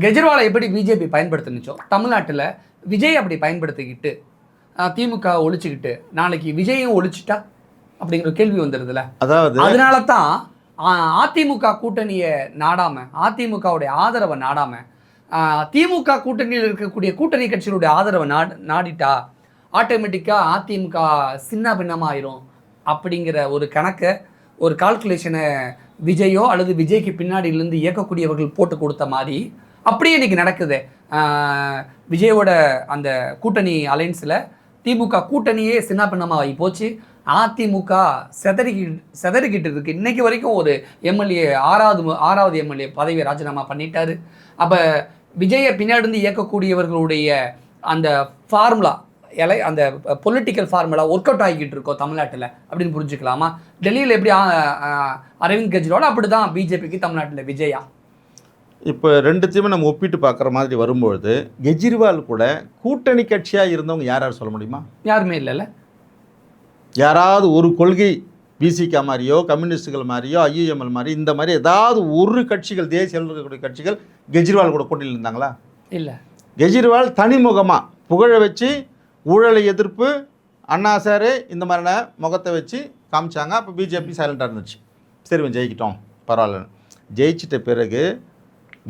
கெஜ்ரிவாலை எப்படி பிஜேபி பயன்படுத்தினுச்சோ தமிழ்நாட்டில் விஜய் அப்படி பயன்படுத்திக்கிட்டு திமுக ஒழிச்சுக்கிட்டு நாளைக்கு விஜயும் ஒழிச்சிட்டா அப்படிங்கிற கேள்வி வந்துடுதுல. அதாவது அதனால தான் அதிமுக கூட்டணியை நாடாமல், அதிமுகவுடைய ஆதரவை நாடாமல் திமுக கூட்டணியில் இருக்கக்கூடிய கூட்டணி கட்சிகளுடைய ஆதரவை நாடிட்டா ஆட்டோமேட்டிக்காக அதிமுக சின்ன பின்னமாயிரும் அப்படிங்கிற ஒரு கணக்கை, ஒரு கால்குலேஷனை விஜயோ அல்லது விஜய்க்கு பின்னாடியிலேருந்து இயக்கக்கூடியவர்கள் போட்டு கொடுத்த மாதிரி அப்படியே இன்றைக்கி நடக்குது. விஜயோட அந்த கூட்டணி திமுக கூட்டணியே சின்ன பின்னமாக ஆகி போச்சு. அதிமுக செதறிக்கிட்டு இருக்கு. இன்னைக்கு வரைக்கும் ஒரு எம்எல்ஏ ஆறாவது எம்எல்ஏ பதவியை ராஜினாமா பண்ணிட்டாரு. அப்போ விஜயை பின்னாடி இருந்து இயக்கக்கூடியவர்களுடைய அந்த ஃபார்முலா அந்த பொலிட்டிக்கல் ஃபார்முலா ஒர்க் அவுட் ஆகிக்கிட்டு இருக்கோம் தமிழ்நாட்டில் அப்படின்னு புரிஞ்சுக்கலாமா? டெல்லியில் எப்படி அரவிந்த் கெஜ்ரிவால், அப்படி தான் பிஜேபிக்கு தமிழ்நாட்டில் விஜயா. இப்போ ரெண்டுத்தையுமே நம்ம ஒப்பிட்டு பார்க்குற மாதிரி வரும்பொழுது கெஜ்ரிவால் கூட கூட்டணி கட்சியாக இருந்தவங்க யார் சொல்ல முடியுமா? யாருமே இல்லைல்ல. யாராவது ஒரு கொள்கை பிசிகா மாதிரியோ கம்யூனிஸ்டுகள் மாதிரியோ ஐயுஎம்எல் மாதிரி இந்த மாதிரி ஏதாவது ஒரு கட்சிகள் தேசிய இருக்கக்கூடிய கட்சிகள் கெஜ்ரிவால் கூட கூட்டணியில் இருந்தாங்களா? இல்லை. கெஜ்ரிவால் தனிமுகமாக புகழ வச்சு ஊழலை எதிர்ப்பு அண்ணா சார் இந்த மாதிரியான முகத்தை வச்சு காமிச்சாங்க. அப்போ பிஜேபி சைலண்டாக இருந்துச்சு. சரி ஜெயிக்கிட்டோம் பரவாயில்ல. ஜெயிச்சிட்ட பிறகு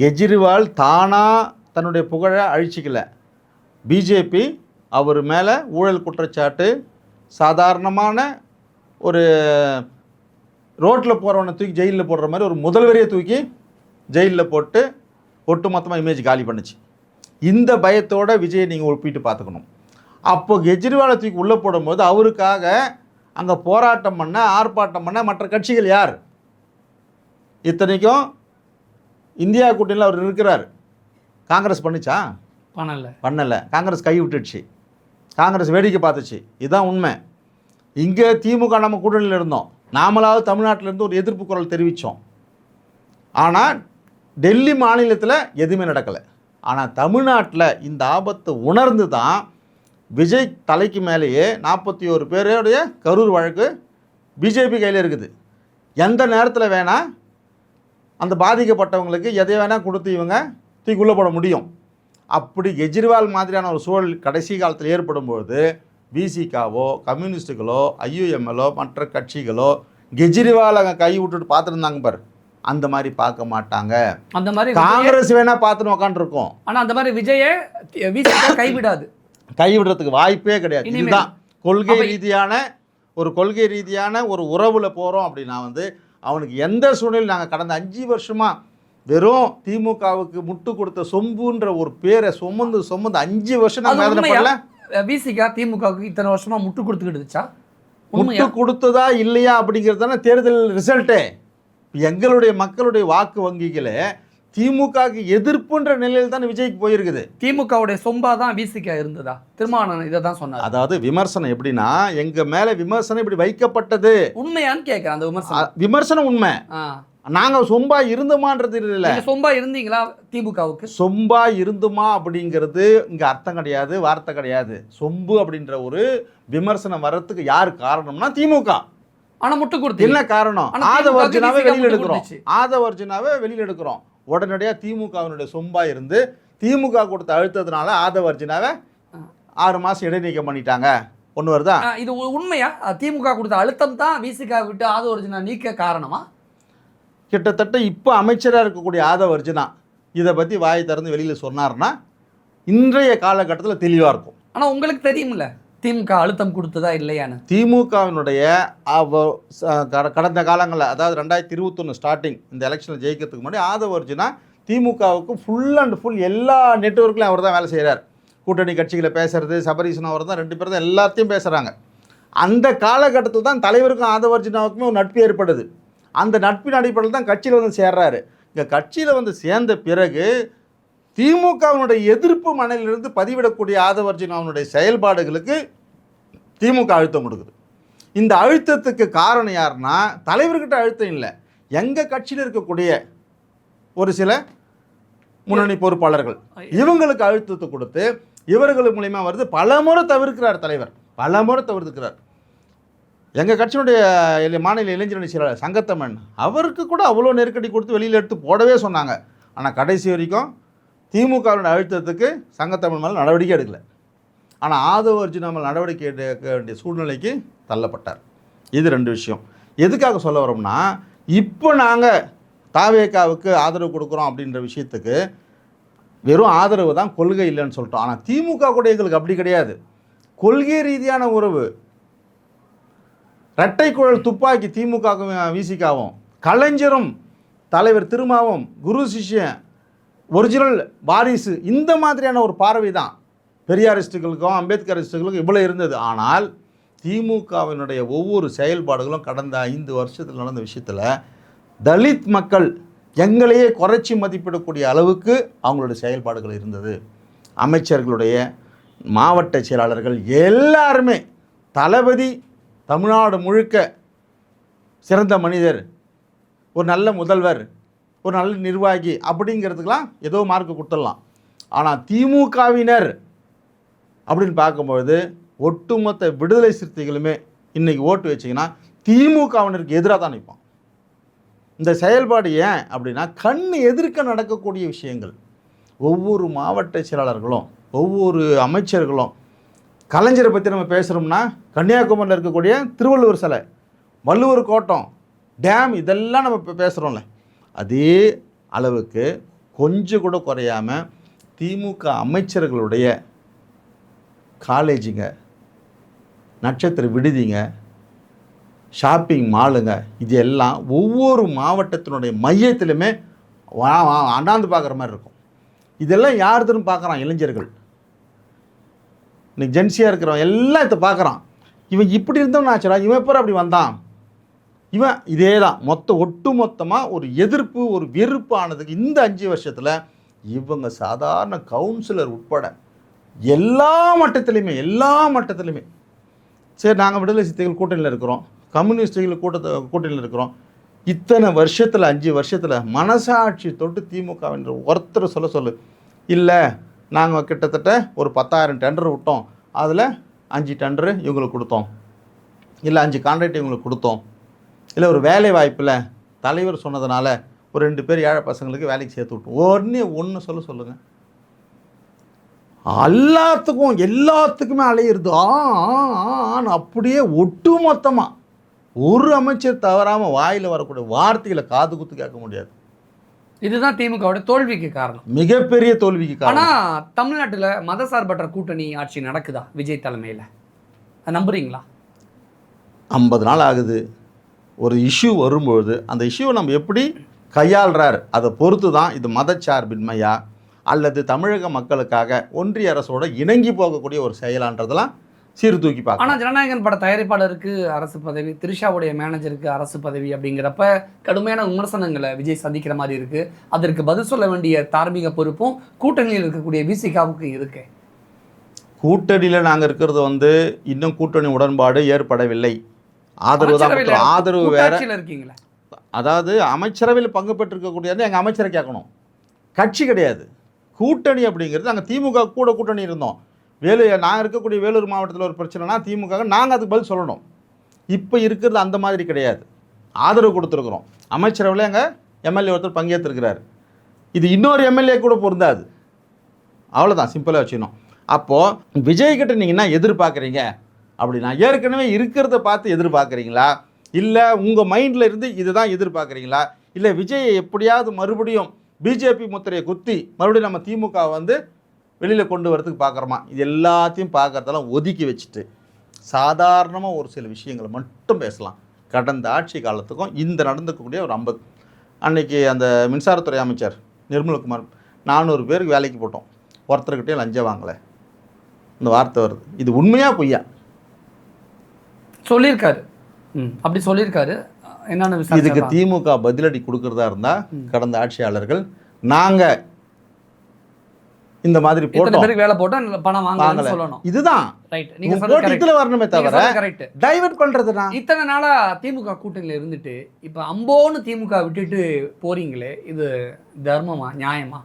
கெஜ்ரிவால் தானாக தன்னுடைய புகழை அழிச்சிக்கல. பிஜேபி அவர் மேலே ஊழல் குற்றச்சாட்டு, சாதாரணமான ஒரு ரோட்டில் போகிறவனை தூக்கி ஜெயிலில் போடுற மாதிரி ஒரு முதல்வரையை தூக்கி ஜெயிலில் போட்டு ஒட்டுமொத்தமாக இமேஜ் காலி பண்ணுச்சு. இந்த பயத்தோட விஜயை நீங்கள் ஒப்பிட்டு பார்த்துக்கணும். அப்போ கெஜ்ரிவாலை தூக்கி உள்ளே போடும்போது அவருக்காக அங்கே போராட்டம் பண்ண ஆர்ப்பாட்டம் பண்ண மற்ற கட்சிகள் யார்? இத்தனைக்கும் இந்தியா கூட்டணியில் அவர் இருக்கிறார். காங்கிரஸ் பண்ணிச்சா? பண்ணலை. காங்கிரஸ் கை விட்டுடுச்சு. காங்கிரஸ் வேடிக்கை பார்த்துச்சு. இதுதான் உண்மை. இங்கே திமுக நம்ம கூட்டணியில் இருந்தோம். நாமளாவது தமிழ்நாட்டிலேருந்து ஒரு எதிர்ப்பு குரல் தெரிவித்தோம். ஆனால் டெல்லி மாநிலத்தில் எதுவுமே நடக்கலை. ஆனால் தமிழ்நாட்டில் இந்த ஆபத்தை உணர்ந்து தான் விஜய் தலைக்கு மேலேயே 41 பேருடைய கரூர் வழக்கு பிஜேபி கையில் இருக்குது. எந்த நேரத்தில் வேணால் அந்த பாதிக்கப்பட்டவங்களுக்கு எதை வேணால் கொடுத்து இவங்க தூக்கி உள்ளே போட முடியும். அப்படி கெஜ்ரிவால் மாதிரியான ஒரு சூழல் கடைசி காலத்தில் ஏற்படும்பொழுது பிசிகாவோ கம்யூனிஸ்டுகளோ ஐயுஎம்எல்லோ மற்ற கட்சிகளோ கெஜ்ரிவால் அங்கே கை விட்டுட்டு பார்த்துருந்தாங்க பாரு, அந்த மாதிரி பார்க்க மாட்டாங்க. அந்த மாதிரி காங்கிரஸ் வேணா பார்த்துன்னு உக்காந்துருக்கோம். ஆனால் அந்த மாதிரி விஜயை கைவிடுறதுக்கு வாய்ப்பே கிடையாது. இதுதான் கொள்கை ரீதியான ஒரு உறவுல போகிறோம் அப்படின்னா அவனுக்கு எந்த சூழ்நிலையில் நாங்கள் கடந்த 5 வருஷமாக வெறும் திமுகவுக்கு முட்டு கொடுத்த சொம்புன்ற ஒரு பேரை சுமந்து 5 வருஷம் நாங்கள் வேதனை பண்ணல. விசிகா திமுகவுக்கு இத்தனை வருஷமா முட்டு கொடுத்துக்கிட்டுச்சா? முட்டு கொடுத்ததா இல்லையா அப்படிங்கிறது தானே தேர்தல் ரிசல்ட்டே. எங்களுடைய மக்களுடைய வாக்கு வங்கிகளே திமுகவுக்கு எதிர்ப்புன்ற நிலையில் தான் விஜய்க்கு போயிருக்குது. திமுகவுடைய சொம்பா தான் விசிகா இருந்ததா? திருமாவளவன் இதை தான் சொன்னார். அதாவது விமர்சனம் எப்படின்னா, எங்க மேல விமர்சனம் இப்படி வைக்கப்பட்டது உண்மையான்னு கேட்கிறேன். அந்த விமர்சனம் உண்மை. நாங்க சொம்பா இருந்தோமான்றது இல்ல. சொம்பா இருந்தீங்களா? திமுகவுக்கு சொம்பா இருந்துமா அப்படிங்கிறது இங்க அர்த்தம் கிடையாது, வார்த்தை கிடையாது. சொம்பு அப்படின்ற ஒரு விமர்சனம் வர்றதுக்கு யார் காரணம்னா திமுக. ஆனா முட்டு கொடுத்து என்ன காரணம்? ஆதவர்ஜுனாவே வெளியில் எடுக்கிறோம். உடனடியாக திமுகவினுடைய சொம்பா இருந்து திமுக கொடுத்த அழுத்தத்தினால ஆதவர்ஜுனாவை 6 மாதம் இடைநீக்கம் பண்ணிட்டாங்க. ஒன்று வருதா? இது உண்மையா? திமுக கொடுத்த அழுத்தம் தான் விசிகா விட்டு ஆதவர்ஜுனா நீக்க காரணமா? கிட்டத்தட்ட இப்போ அமைச்சராக இருக்கக்கூடிய ஆதவர்ஜுனா இதை பற்றி வாயை திறந்து வெளியில் சொன்னார்னா இன்றைய காலகட்டத்தில் தெளிவாக இருக்கும். ஆனால் உங்களுக்கு தெரியுமில்ல திமுக அழுத்தம் கொடுத்ததா இல்லையான்னு. திமுகவினுடைய கடந்த காலங்களில், அதாவது 2021 ஸ்டார்டிங் இந்த எலெக்ஷனில் ஜெயிக்கிறதுக்கு முன்னாடி ஆதவர்ஜுனா திமுகவுக்கு ஃபுல் அண்ட் ஃபுல் எல்லா நெட்வொர்க்லையும் அவர் தான் வேலை செய்கிறார். கூட்டணி கட்சிகளை பேசுறது, சபரீசன் அவர் தான், 2 பேர் தான் எல்லாத்தையும் பேசுகிறாங்க. அந்த காலகட்டத்தில் தான் தலைவருக்கும் ஆதவர்ஜுனாவுக்குமே ஒரு நட்பு ஏற்படுது. அந்த நட்பின் அடிப்படையில் தான் கட்சியில் சேர்றாரு. இங்கே கட்சியில் சேர்ந்த பிறகு திமுகவினுடைய எதிர்ப்பு மனதிலிருந்து பதிவிடக்கூடிய ஆதவர்ஜுனாவினுடைய செயல்பாடுகளுக்கு திமுக அழுத்தம் கொடுக்குது. இந்த அழுத்தத்துக்கு காரணம் யாருன்னா தலைவர்கிட்ட அழுத்தம் இல்லை, எங்கள் கட்சியில் இருக்கக்கூடிய ஒரு சில முன்னணி பொறுப்பாளர்கள் இவங்களுக்கு அழுத்தத்தை கொடுத்து இவர்கள் மூலியமாக வருது. பலமுறை தவிர்க்கிறார் தலைவர், பலமுறை தவிர்க்கிறார். எங்கள் கட்சியினுடைய மாநில இளைஞரணி செயலாளர் சங்கத்தமன் அவருக்கு கூட அவ்வளோ நெருக்கடி கொடுத்து வெளியில் எடுத்து போடவே சொன்னாங்க. ஆனால் கடைசி வரைக்கும் திமுகவினுடைய அழுத்தத்துக்கு சங்கத்தமிழ் மேலே நடவடிக்கை எடுக்கலை. ஆனால் ஆதவர்ஜுனா மேலே நடவடிக்கை எடுக்க வேண்டிய சூழ்நிலைக்கு தள்ளப்பட்டார். இது 2 விஷயம். எதுக்காக சொல்ல வரோம்னா, இப்போ நாங்கள் தாவேகாவுக்கு ஆதரவு கொடுக்குறோம் அப்படின்ற விஷயத்துக்கு வெறும் ஆதரவு தான், கொள்கை இல்லைன்னு சொல்லிட்டோம். ஆனால் திமுக கூட எங்களுக்கு அப்படி கிடையாது. கொள்கை ரீதியான உறவு. இரட்டை குழல் துப்பாக்கி திமுகவும் விசிகாவும், கலைஞரும் தலைவர் திருமாவும் குரு சிஷ்யன் ஒரிஜினல் வாரிசு, இந்த மாதிரியான ஒரு பார்வை தான் பெரியாரிஸ்டுகளுக்கும் அம்பேத்கரிஸ்டுகளுக்கும் இவ்வளோ இருந்தது. ஆனால் திமுகவினுடைய ஒவ்வொரு செயல்பாடுகளும் கடந்த 5 வருஷத்தில் நடந்த விஷயத்தில் தலித் மக்கள் எங்களையே குறைச்சி மதிப்பிடக்கூடிய அளவுக்கு அவங்களுடைய செயல்பாடுகள் இருந்தது. அமைச்சர்களுடைய மாவட்ட செயலாளர்கள் எல்லாருமே தளபதி தமிழ்நாடு முழுக்க சிறந்த மனிதர், ஒரு நல்ல முதல்வர், ஒரு நல்ல நிர்வாகி அப்படிங்கிறதுக்கெலாம் ஏதோ மார்க்கு கொடுத்துடலாம். ஆனால் திமுகவினர் அப்படின்னு பார்க்கும்பொழுது ஒட்டுமொத்த விடுதலை சிறுத்தைகளுமே இன்றைக்கி ஓட்டு வச்சிங்கன்னா திமுகவினருக்கு எதிராக தான் நிற்பான். இந்த செயல்பாடு ஏன் அப்படின்னா கண் எதிர்க்க நடக்கக்கூடிய விஷயங்கள். ஒவ்வொரு மாவட்ட செயலாளர்களும் ஒவ்வொரு அமைச்சர்களும் கலைஞரை பற்றி நம்ம பேசுகிறோம்னா கன்னியாகுமரியில் இருக்கக்கூடிய திருவள்ளுவர் சிலை, வள்ளுவர் கோட்டம், டேம், இதெல்லாம் நம்ம பேசுகிறோம்ல, அதே அளவுக்கு கொஞ்சம் கூட குறையாமல் திமுக அமைச்சர்களுடைய காலேஜுங்க, நட்சத்திர விடுதிங்க, ஷாப்பிங் மாலுங்க, இது எல்லாம் ஒவ்வொரு மாவட்டத்தினுடைய மையத்திலுமே அண்ணாந்து பார்க்குற மாதிரி இருக்கும். இதெல்லாம் யாருதுன்னு பார்க்குறான் இளைஞர்கள். இன்னைக்கு ஜென்சியாக இருக்கிறவன் எல்லாம் இதை பார்க்குறான். இவன் இப்படி இருந்தவன் ஆச்சுடா, இவன் எப்போ அப்படி வந்தான், இவன் இதே தான் ஒட்டு மொத்தமாக ஒரு எதிர்ப்பு, ஒரு வெறுப்பு ஆனதுக்கு இந்த 5 வருஷத்தில் இவங்க சாதாரண கவுன்சிலர் உட்பட எல்லா மட்டத்திலையுமே சரி நாங்கள் விடுதலை சிறுத்தைகள் கூட்டணியில் இருக்கிறோம், கம்யூனிஸ்டுகள் கூட்டணியில் இருக்கிறோம், இத்தனை வருஷத்தில் 5 வருஷத்தில் மனசாட்சி தொட்டு திமுகவின்ற ஒருத்தர் சொல்லு இல்லை நாங்கள் கிட்டத்தட்ட ஒரு 10,000 டெண்டர் விட்டோம், அதில் 5 டெண்டரு இவங்களுக்கு கொடுத்தோம், இல்லை 5 கான்ட்ராக்ட் இவங்களுக்கு கொடுத்தோம், இல்லை ஒரு வேலை வாய்ப்பில் தலைவர் சொன்னதுனால ஒரு 2 பேர் ஏழை பசங்களுக்கு வேலைக்கு சேர்த்து விட்டோம். ஒன்று சொல்லுங்கள். எல்லாத்துக்குமே அலையிறது அப்படியே ஒட்டு மொத்தமாக ஒரு அமைச்சர் தவறாமல் வாயில் வரக்கூடிய வார்த்தைகளை காது குத்து கேட்க முடியாது. இதுதான் திமுகவோட தோல்விக்கு காரணம், மிகப்பெரிய தோல்விக்கு காரணம். ஆனால் தமிழ்நாட்டில் மதசார்பற்ற கூட்டணி ஆட்சி நடக்குதா விஜய் தலைமையில், நம்புறீங்களா? 50 நாள் ஆகுது. ஒரு இஷ்யூ வரும்பொழுது அந்த இஷ்யூவை நம்ம எப்படி கையாளுறார் அதை பொறுத்து தான் இது மதச்சார்பின்மையா அல்லது தமிழக மக்களுக்காக ஒன்றிய அரசோட இணங்கி போகக்கூடிய ஒரு செயலான்றதெல்லாம் சீர்தூக்கி பார்க்க. ஆனால் ஜனநாயகன் பட தயாரிப்பாளருக்கு அரசு பதவி, த்ரிஷாவுடைய மேனேஜருக்கு அரசு பதவி அப்படிங்கிறப்ப கடுமையான விமர்சனங்களை விஜய் சந்திக்கிற மாதிரி இருக்குது. அதற்கு பதில் சொல்ல வேண்டிய தார்மீக பொறுப்பும் கூட்டணியில் இருக்கக்கூடிய விசிகாவுக்கு இருக்கு. கூட்டணியில் நாங்கள் இருக்கிறது இன்னும் கூட்டணி உடன்பாடு ஏற்படவில்லை. ஆதரவு வேற இருக்கீங்களா? அதாவது அமைச்சரவையில் பங்கு பெற்றிருக்கக்கூடியது எங்கள் அமைச்சரை கேட்கணும், கட்சி கிடையாது. கூட்டணி அப்படிங்கிறது நாங்கள் திமுக கூட கூட்டணி இருந்தோம். நான் இருக்கக்கூடிய வேலூர் மாவட்டத்தில் ஒரு பிரச்சனைனா திமுக நாங்கள் அதுக்கு பதில் சொல்லணும். இப்போ இருக்கிறது அந்த மாதிரி கிடையாது. ஆதரவு கொடுத்துருக்குறோம். அமைச்சரவையில் எங்கள் எம்எல்ஏ ஒருத்தர் பங்கேற்றிருக்கிறார். இது இன்னொரு எம்எல்ஏ கூட பொருந்தாது. அவ்வளோதான், சிம்பிளாக வச்சுக்கணும். அப்போது விஜய்கிட்ட நீங்கள் என்ன எதிர்பார்க்குறீங்க அப்படின்னா, ஏற்கனவே இருக்கிறத பார்த்து எதிர்பார்க்குறீங்களா, இல்லை உங்கள் மைண்டில் இருந்து இதுதான் எதிர்பார்க்குறீங்களா, இல்லை விஜயை எப்படியாவது மறுபடியும் பிஜேபி முத்திரையை குத்தி மறுபடியும் நம்ம திமுக வெளியில் கொண்டு வரதுக்கு பார்க்குறோமா? இது எல்லாத்தையும் பார்க்குறதெல்லாம் ஒதுக்கி வச்சுட்டு சாதாரணமாக ஒரு சில விஷயங்களை மட்டும் பேசலாம். கடந்த ஆட்சி காலத்துக்கும் இந்த நடந்துக்கக்கூடிய ஒரு 50 அன்றைக்கி அந்த மின்சாரத்துறை அமைச்சர் நிர்மல்குமார் 400 பேருக்கு வேலைக்கு போட்டோம், ஒருத்தர்கிட்டையும் லஞ்சம் வாங்கலை, இந்த வார்த்தை வருது. இது உண்மையாக பொய்யா? சொல்லியிருக்காரு. அப்படி சொல்லியிருக்காரு. என்னென்ன இதுக்கு திமுக பதிலடி கொடுக்கறதா இருந்தால் கடந்த ஆட்சியாளர்கள் நாங்கள் இந்த மாதிரி போட்டோம், வேலை போட்டோம், பணம் வாங்கல சொல்லணும். இதுதான் ரைட். நீங்க இதுல வரணுமே தவிர கரெக்ட் டைவர்ட் பண்றதுனா. இத்தனை நாளா திமுக கூட்டணியில இருந்துட்டு இப்ப அம்போன்னு திமுக விட்டுட்டு போறீங்களே, இது தர்மமா, நியாயமா?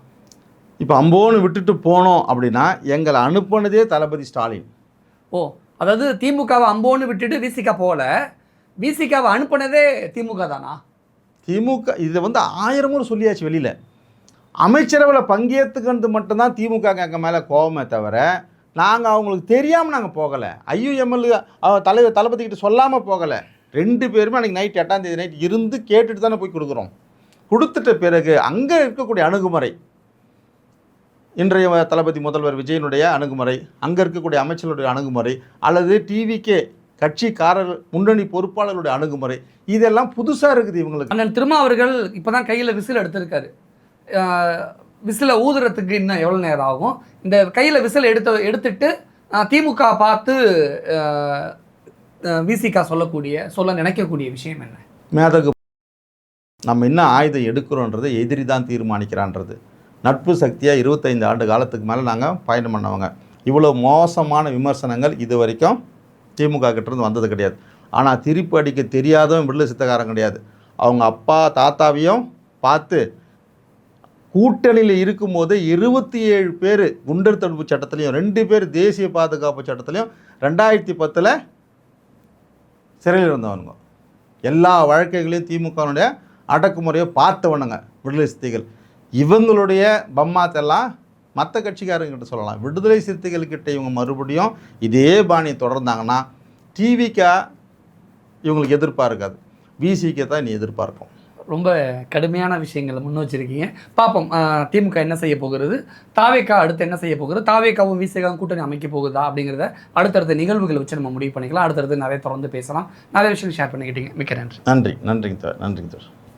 இப்ப அம்போன்னு விட்டுட்டு போனோம் அப்படின்னா எங்களை அனுப்புனதே தளபதி ஸ்டாலின். ஓ, அதாவது திமுகவை அம்போன்னு விட்டுட்டு விசிகா போல, விசிகாவை அனுப்புனதே திமுக தானா? திமுக இதை 1000 முறை சொல்லியாச்சு வெளியில. அமைச்சரவையில் பங்கேற்றுக்கிறது மட்டும்தான் திமுக எங்கள் மேலே கோபமே தவிர நாங்கள் அவங்களுக்கு தெரியாமல் நாங்கள் போகலை. ஐயுஎம்எல் தலைவர் தளபதிக்கிட்ட சொல்லாமல் போகலை. 2 பேருமே அன்றைக்கி நைட் 8ஆம் தேதி நைட் இருந்து கேட்டுட்டு தானே போய் கொடுக்குறோம். கொடுத்துட்ட பிறகு அங்கே இருக்கக்கூடிய அணுகுமுறை இன்றைய தளபதி முதல்வர் விஜயனுடைய அணுகுமுறை, அங்கே இருக்கக்கூடிய அமைச்சர்களுடைய அணுகுமுறை, அல்லது டிவிக்கே கட்சிக்காரர் முன்னணி பொறுப்பாளர்களுடைய அணுகுமுறை, இதெல்லாம் புதுசாக இருக்குது இவங்களுக்கு. அண்ணன் திருமாவர்கள் இப்போ தான் கையில் விசில் எடுத்திருக்காரு. விசிலை ஊதுறதுக்கு இன்னும் எவ்வளோ நேரம் ஆகும்? இந்த கையில் விசில் எடுத்துட்டு திமுக பார்த்து விசிகா சொல்ல நினைக்கக்கூடிய விஷயம் என்ன? மேதகு நம்ம என்ன ஆயுதம் எடுக்கிறோன்றது எதிரி தான் தீர்மானிக்கிறான்றது. நட்பு சக்தியாக 25 ஆண்டு காலத்துக்கு மேலே நாங்கள் பயணம் பண்ணவங்க. இவ்வளோ மோசமான விமர்சனங்கள் இது வரைக்கும் திமுக கிட்டேருந்து வந்தது கிடையாது. ஆனால் திருப்பி அடிக்க தெரியாதவன் விடுதலை சித்தக்காரன் கிடையாது. அவங்க அப்பா தாத்தாவையும் பார்த்து கூட்டணியில் இருக்கும்போது 27 பேர் குண்டர் தடுப்பு சட்டத்திலையும் 2 பேர் தேசிய பாதுகாப்பு சட்டத்திலையும் 2010 சிறையில் இருந்தவனுங்க. எல்லா வழக்குகளையும் திமுகனுடைய அடக்குமுறையை பார்த்தவனுங்க விடுதலை சிறுத்தைகள். இவங்களுடைய பம்மாத்தெல்லாம் மற்ற கட்சிக்காரங்கிட்ட சொல்லலாம். விடுதலை சிறுத்தைகள்கிட்ட இவங்க மறுபடியும் இதே பாணியை தொடர்ந்தாங்கன்னா டிவிக்கா இவங்களுக்கு எதிர்ப்பாக இருக்காது, விசிக்கு தான் நீ எதிர்பார்க்கும். ரொம்ப கடுமையான விஷயங்களை முன் வச்சிருக்கீங்க. பார்ப்போம் திமுக என்ன செய்ய போகிறது, தாவேக்கா அடுத்து என்ன செய்ய போகிறது, தாவேக்காவும் விசிகாவும் கூட்டணி அமைக்க போகுதா அப்படிங்கிறத அடுத்தடுத்த நிகழ்வுகளை வச்சு நம்ம முடிவு பண்ணிக்கலாம். அடுத்தடுத்து நிறைய தொடர்ந்து பேசலாம். நிறைய விஷயம் ஷேர் பண்ணிக்கிட்டீங்க. மிக்க நன்றி. நன்றிங்க சார்.